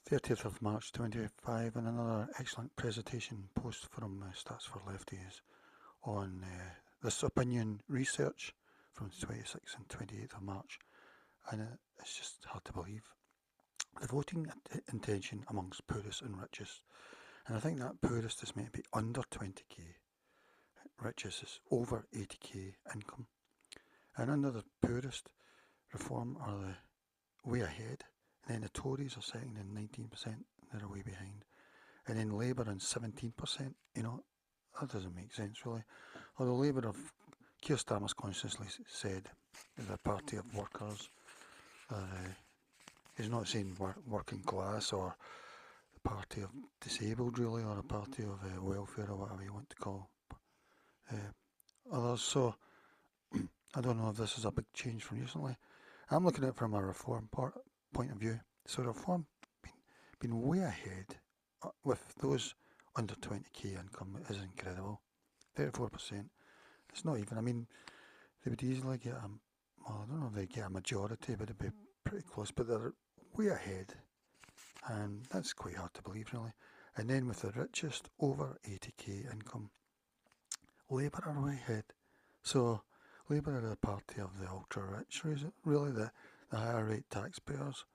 30th of March 2025, and another excellent presentation post from Stats for Lefties on this opinion research from the 26th and 28th of March. And it's just hard to believe. The voting intention amongst poorest and richest. And I think that poorest is meant to be under 20k, richest is over 80k income. And under the poorest, Reform are the way ahead. And then the Tories are second in 19%, they're way behind. And then Labour in 17%, that doesn't make sense really. Although Labour have, Keir Starmer's consciously said, is a party of workers. He's not saying working class or the party of disabled really, or a party of welfare or whatever you want to call others. So I don't know if this is a big change from recently. I'm looking at it from a Reform point of view. So Reform been way ahead with those under 20k income is incredible. 34%. It's not even. I mean, they would easily get well, I don't know if they get a majority, but it'd be pretty close. But they're way ahead, and that's quite hard to believe, really. And then with the richest over 80k income, Labour are way ahead. So Labour are the party of the ultra rich, really the higher rate taxpayers,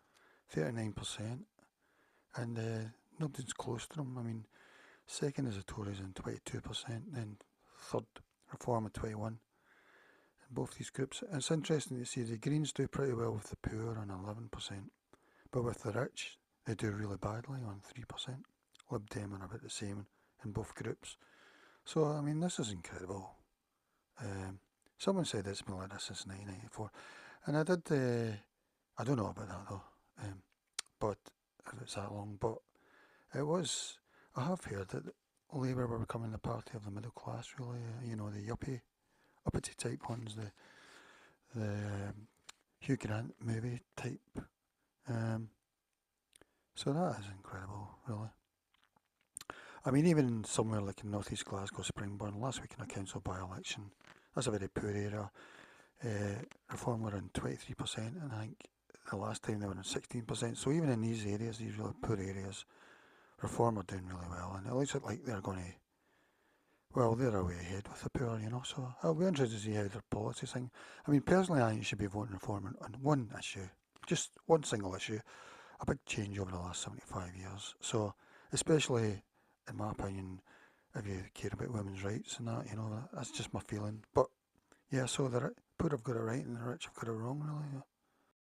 39%, and nothing's close to them. I mean, second is the Tories in 22%, then third Reform at 21%. In both these groups, it's interesting to see the Greens do pretty well with the poor on 11%, but with the rich, they do really badly on 3%. Lib Dem are about the same in both groups. So, I mean, this is incredible. Someone said it's been like this since 1994, and I don't know about that though, but if it's that long, but it was, I have heard that Labour were becoming the party of the middle class, really, the uppity type ones, the Hugh Grant movie type. So that is incredible, really. I mean, even somewhere like in North East Glasgow, Springburn, last week in a council by-election, that's a very poor area. Reform were in 23%, and I think the last time they were in 16%. So even in these areas, these really poor areas, Reform are doing really well, and it looks like they're going to, well, they're way ahead with the poor, so I'll be interested to see how their policies thing. I mean, personally, I think you should be voting Reform on one issue, just one single issue, a big change over the last 75 years. So, especially, in my opinion, if you care about women's rights and that, that's just my feeling. But, yeah, so the poor have got it right and the rich have got it wrong, really. Yeah.